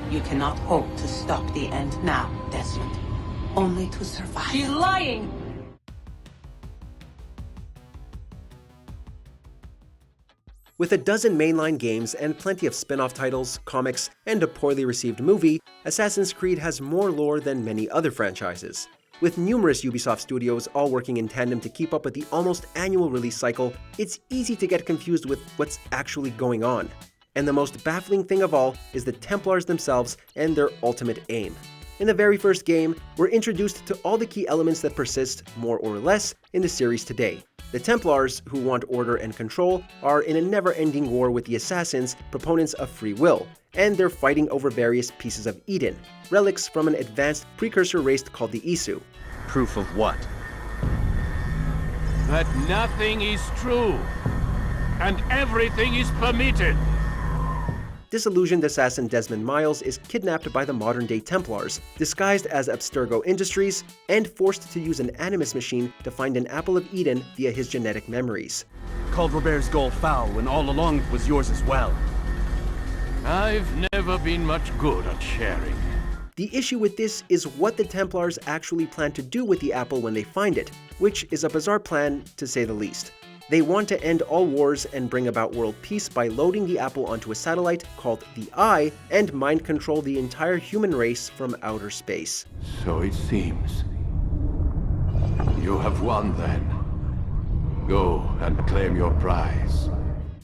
You cannot hope to stop the end now, Desmond. Only to survive. She's lying! With a dozen mainline games and plenty of spin-off titles, comics, and a poorly received movie, Assassin's Creed has more lore than many other franchises. With numerous Ubisoft studios all working in tandem to keep up with the almost annual release cycle, it's easy to get confused with what's actually going on. And the most baffling thing of all is the Templars themselves and their ultimate aim. In the very first game, we're introduced to all the key elements that persist, more or less, in the series today. The Templars, who want order and control, are in a never-ending war with the Assassins, proponents of free will, and they're fighting over various pieces of Eden, relics from an advanced precursor race called the Isu. Proof of what? That nothing is true, and everything is permitted. Disillusioned assassin Desmond Miles is kidnapped by the modern-day Templars, disguised as Abstergo Industries, and forced to use an Animus machine to find an Apple of Eden via his genetic memories. Called Robert's goal foul when all along it was yours as well. I've never been much good at sharing. The issue with this is what the Templars actually plan to do with the Apple when they find it, which is a bizarre plan, to say the least. They want to end all wars and bring about world peace by loading the Apple onto a satellite called the Eye and mind control the entire human race from outer space. So it seems. You have won then. Go and claim your prize.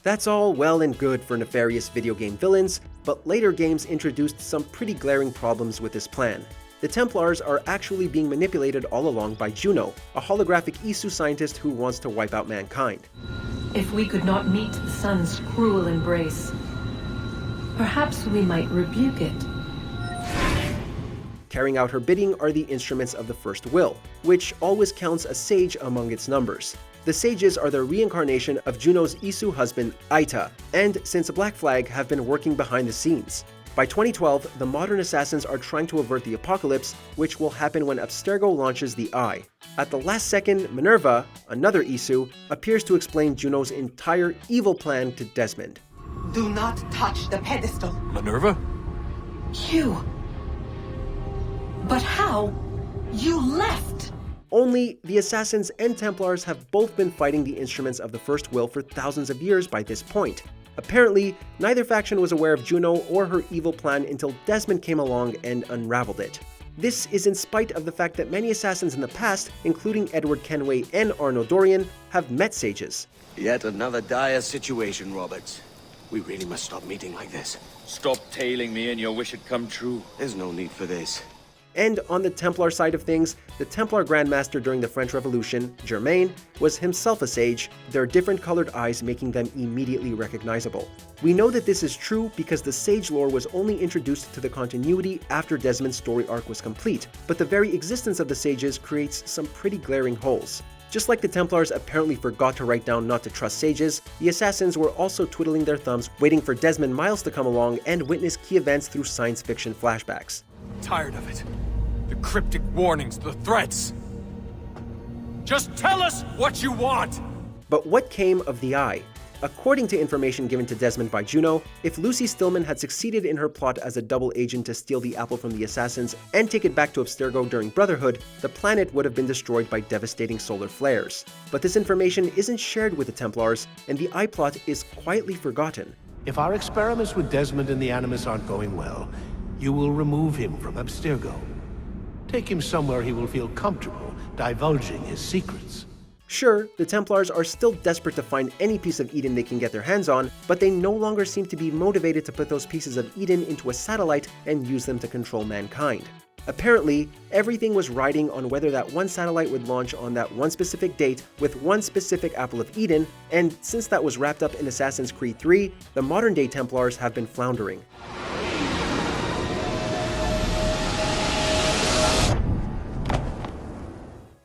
That's all well and good for nefarious video game villains, but later games introduced some pretty glaring problems with this plan. The Templars are actually being manipulated all along by Juno, a holographic Isu scientist who wants to wipe out mankind. If we could not meet the sun's cruel embrace, perhaps we might rebuke it. Carrying out her bidding are the instruments of the First Will, which always counts a sage among its numbers. The sages are the reincarnation of Juno's Isu husband, Aita, and since Black Flag have been working behind the scenes. By 2012, the modern assassins are trying to avert the apocalypse, which will happen when Abstergo launches the Eye. At the last second, Minerva, another Isu, appears to explain Juno's entire evil plan to Desmond. Do not touch the pedestal. Minerva? You... But how? You left! Only, the Assassins and Templars have both been fighting the instruments of the First Will for thousands of years by this point. Apparently, neither faction was aware of Juno or her evil plan until Desmond came along and unraveled it. This is in spite of the fact that many assassins in the past, including Edward Kenway and Arno Dorian, have met sages. Yet another dire situation, Roberts. We really must stop meeting like this. Stop tailing me and your wish had come true. There's no need for this. And on the Templar side of things, the Templar Grandmaster during the French Revolution, Germain, was himself a sage, their different colored eyes making them immediately recognizable. We know that this is true because the sage lore was only introduced to the continuity after Desmond's story arc was complete, but the very existence of the sages creates some pretty glaring holes. Just like the Templars apparently forgot to write down not to trust sages, the Assassins were also twiddling their thumbs waiting for Desmond Miles to come along and witness key events through science fiction flashbacks. Tired of it. The cryptic warnings, the threats. Just tell us what you want! But what came of the Eye? According to information given to Desmond by Juno, if Lucy Stillman had succeeded in her plot as a double agent to steal the apple from the Assassins and take it back to Abstergo during Brotherhood, the planet would have been destroyed by devastating solar flares. But this information isn't shared with the Templars, and the Eye plot is quietly forgotten. If our experiments with Desmond and the Animus aren't going well, you will remove him from Abstergo. Take him somewhere he will feel comfortable divulging his secrets. Sure, the Templars are still desperate to find any piece of Eden they can get their hands on, but they no longer seem to be motivated to put those pieces of Eden into a satellite and use them to control mankind. Apparently, everything was riding on whether that one satellite would launch on that one specific date with one specific Apple of Eden, and since that was wrapped up in Assassin's Creed 3, the modern-day Templars have been floundering.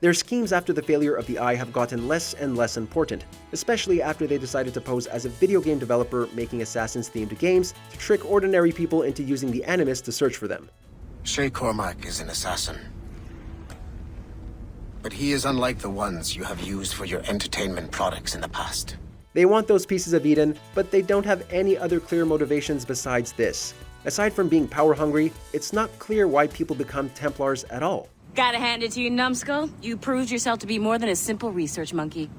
Their schemes after the failure of the Eye have gotten less and less important, especially after they decided to pose as a video game developer making Assassins-themed games to trick ordinary people into using the Animus to search for them. Shay Cormac is an assassin. But he is unlike the ones you have used for your entertainment products in the past. They want those pieces of Eden, but they don't have any other clear motivations besides this. Aside from being power-hungry, it's not clear why people become Templars at all. Gotta hand it to you, numbskull. You proved yourself to be more than a simple research monkey.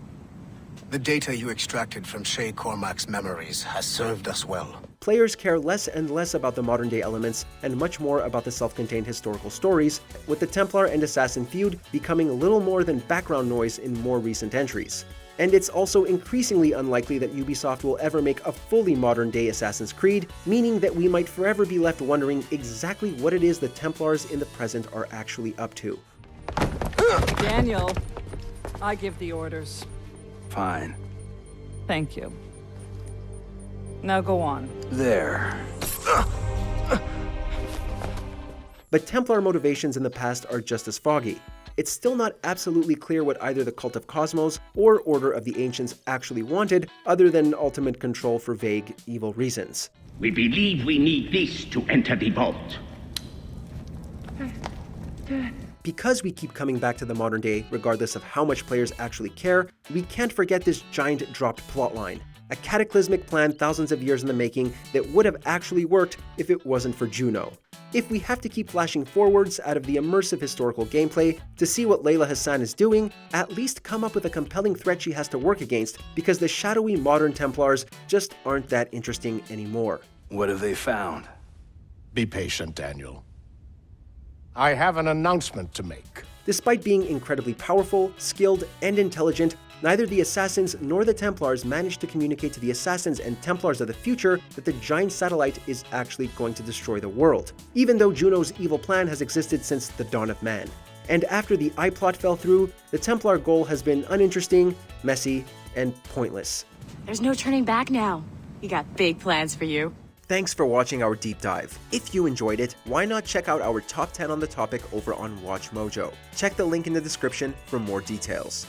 The data you extracted from Shay Cormac's memories has served us well. Players care less and less about the modern-day elements and much more about the self-contained historical stories, with the Templar and Assassin feud becoming little more than background noise in more recent entries. And it's also increasingly unlikely that Ubisoft will ever make a fully modern-day Assassin's Creed, meaning that we might forever be left wondering exactly what it is the Templars in the present are actually up to. Daniel, I give the orders. Fine. Thank you. Now go on. There. But Templar motivations in the past are just as foggy. It's still not absolutely clear what either the Cult of Cosmos or Order of the Ancients actually wanted, other than ultimate control for vague, evil reasons. We believe we need this to enter the vault. Because we keep coming back to the modern day, regardless of how much players actually care, we can't forget this giant dropped plotline. A cataclysmic plan thousands of years in the making that would have actually worked if it wasn't for Juno. If we have to keep flashing forwards out of the immersive historical gameplay to see what Layla Hassan is doing, at least come up with a compelling threat she has to work against, because the shadowy modern Templars just aren't that interesting anymore. What have they found? Be patient, Daniel. I have an announcement to make. Despite being incredibly powerful, skilled, and intelligent, neither the Assassins nor the Templars managed to communicate to the Assassins and Templars of the future that the giant satellite is actually going to destroy the world, even though Juno's evil plan has existed since the dawn of man. And after the I-plot fell through, the Templar goal has been uninteresting, messy, and pointless. There's no turning back now. We got big plans for you. Thanks for watching our deep dive. If you enjoyed it, why not check out our top 10 on the topic over on Watch Mojo? Check the link in the description for more details.